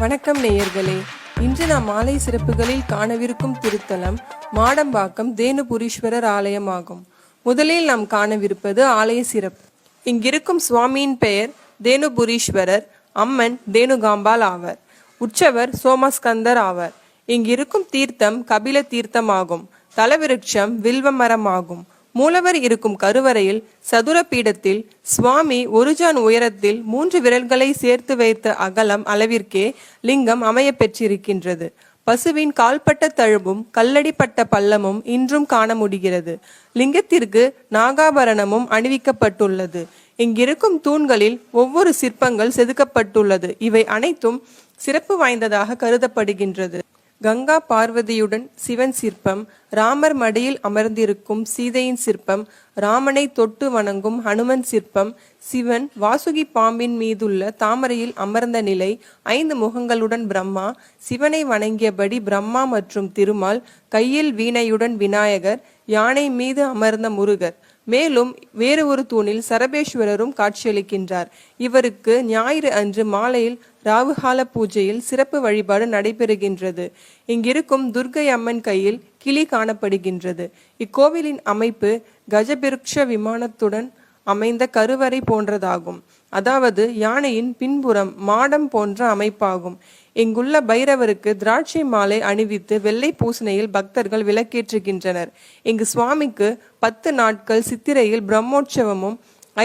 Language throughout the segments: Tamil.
வணக்கம் நேயர்களே. இன்று நாம் மாலை சிறப்புகளில் காணவிருக்கும் திருத்தலம் மாடம்பாக்கம் தேனுபுரீஸ்வரர் ஆலயமாகும். முதலில் நாம் காணவிருப்பது ஆலய சிறப்பு. இங்கிருக்கும் சுவாமியின் பெயர் தேனுபுரீஸ்வரர், அம்மன் தேனுகாம்பால் ஆவர். உற்சவர் சோமஸ்கந்தர் ஆவர். இங்கிருக்கும் தீர்த்தம் கபில தீர்த்தமாகும். ஸ்தல விருட்சம் வில்வ மரம் ஆகும். மூலவர் இருக்கும் கருவறையில் சதுர பீடத்தில் சுவாமி ஒரு ஜான் உயரத்தில் 3 விரல்களை சேர்த்து வைத்த அகலம் அளவிற்கே லிங்கம் அமைய பெற்றிருக்கின்றது. பசுவின் கால்பட்ட தழும்பும் கல்லடிப்பட்ட பள்ளமும் இன்றும் காண முடிகிறது. லிங்கத்திற்கு நாகாபரணமும் அணிவிக்கப்பட்டுள்ளது. இங்கிருக்கும் தூண்களில் ஒவ்வொரு சிற்பங்கள் செதுக்கப்பட்டுள்ளது. இவை அனைத்தும் சிறப்பு வாய்ந்ததாக கருதப்படுகின்றது. கங்கா பார்வதியுடன் சிவன் சிற்பம், ராமர் மடியில் அமர்ந்திருக்கும் சீதையின் சிற்பம், ராமனை தொட்டு வணங்கும் ஹனுமன் சிற்பம், சிவன் வாசுகி பாம்பின் மீதுள்ள தாமரையில் அமர்ந்த நிலை, 5 முகங்களுடன் பிரம்மா, சிவனை வணங்கியபடி பிரம்மா மற்றும் திருமால், கையில் வீணையுடன் விநாயகர், யானை மீது அமர்ந்த முருகர். மேலும் வேறு ஒரு தூணில் சரபேஸ்வரரும் காட்சியளிக்கின்றார். இவருக்கு ஞாயிறு அன்று மாலையில் ராவுகால பூஜையில் சிறப்பு வழிபாடு நடைபெறுகின்றது. இங்கிருக்கும் துர்க்கை அம்மன் கையில் கிளி காணப்படுகின்றது. இக்கோவிலின் அமைப்பு கஜபிருக்ஷ விமானத்துடன் அமைந்த கருவறை போன்றதாகும். அதாவது யானையின் பின்புறம் மாடம் போன்ற அமைப்பாகும். இங்குள்ள பைரவருக்கு திராட்சை மாலை அணிவித்து வெள்ளை பூசணையில் பக்தர்கள் விளக்கேற்றுகின்றனர். இங்கு சுவாமிக்கு 10 நாட்கள் சித்திரையில் பிரம்மோற்சவமும்,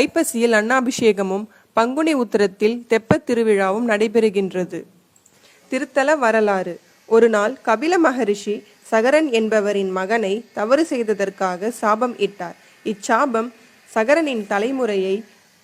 ஐப்பசியில் அன்னாபிஷேகமும், பங்குனி உத்திரத்தில் தெப்பத் திருவிழாவும் நடைபெறுகின்றது. திருத்தல வரலாறு. ஒரு நாள் கபில மகரிஷி சகரன் என்பவரின் மகனை தவறு செய்ததற்காக சாபம் இட்டார். இச்சாபம் சகரனின் தலைமுறையை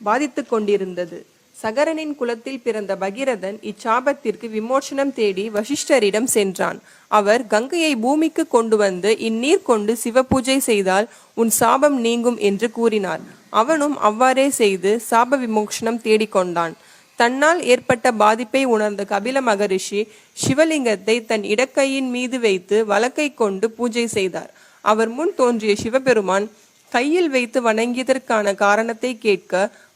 பாதித்து கொண்டிருந்தது. சகரனின் குலத்தில் பிறந்த பகீரதன் இச்சாபத்திற்கு விமோசனம் தேடி வசிஷ்டரிடம் சென்றான். அவர் கங்கையை பூமிக்கு கொண்டு வந்து இந்நீர் கொண்டு சிவ பூஜை செய்தால் உன் சாபம் நீங்கும் என்று கூறினார். அவனும் அவ்வாறே செய்து சாப விமோசனம் தேடிக்கொண்டான். தன்னால் ஏற்பட்ட பாதிப்பை உணர்ந்த கபில மகரிஷி சிவலிங்கத்தை தன் இடக்கையின் மீது வைத்து வலக்கை கொண்டு பூஜை செய்தார். அவர் முன் தோன்றிய சிவபெருமான் கையில் வைத்து வணங்கியதற்கான காரணத்தை கேட்க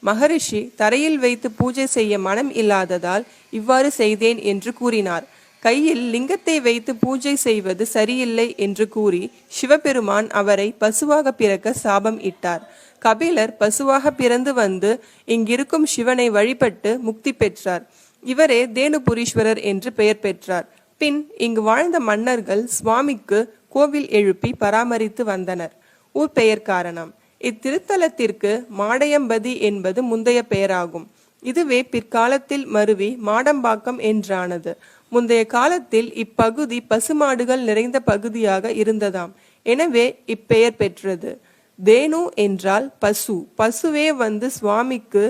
மகரிஷி தரையில் வைத்து பூஜை செய்ய மனம் இல்லாததால் இவ்வாறு செய்தேன் என்று கூறினார். கையில் லிங்கத்தை வைத்து பூஜை செய்வது சரியில்லை என்று கூறி சிவபெருமான் அவரை பசுவாக பிறக்க சாபம் இட்டார். கபிலர் பசுவாக பிறந்து வந்து இங்கிருக்கும் சிவனை வழிபட்டு முக்தி பெற்றார். இவரே தேனுபுரீஸ்வரர் என்று பெயர் பெற்றார். பின் இங்கு வாழ்ந்த மன்னர்கள் சுவாமிக்கு கோவில் எழுப்பி பராமரித்து வந்தனர். ஊர் பெயர் காரணம். இத்திருத்தலத்திற்கு மாடையம்பதி என்பது முந்தைய பெயராகும். இதுவே பிற்காலத்தில் மருவி மாடம்பாக்கம் என்றானது. முந்தைய காலத்தில் இப்பகுதி பசுமாடுகள் நிறைந்த பகுதியாக இருந்ததாம். எனவே இப்பெயர் பெற்றது. தேனு என்றால் பசு. பசுவே வந்து சுவாமிக்கு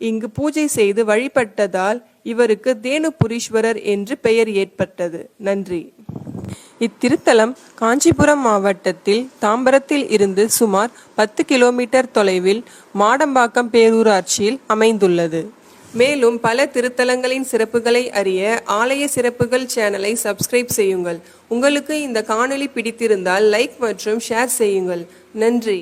இங்கு பூஜை செய்து வழிபட்டதால் இவருக்கு தேனுபுரீஸ்வரர் என்று பெயர் ஏற்பட்டது. நன்றி. இத்திருத்தலம் காஞ்சிபுரம் மாவட்டத்தில் தாம்பரத்தில் இருந்து சுமார் 10 கிலோமீட்டர் தொலைவில் மாடம்பாக்கம் பேரூராட்சியில் அமைந்துள்ளது. மேலும் பல திருத்தலங்களின் சிறப்புகளை அறிய ஆலய சிறப்புகள் சேனலை சப்ஸ்கிரைப் செய்யுங்கள். உங்களுக்கு இந்த காணொளி பிடித்திருந்தால் லைக் மற்றும் ஷேர் செய்யுங்கள். நன்றி.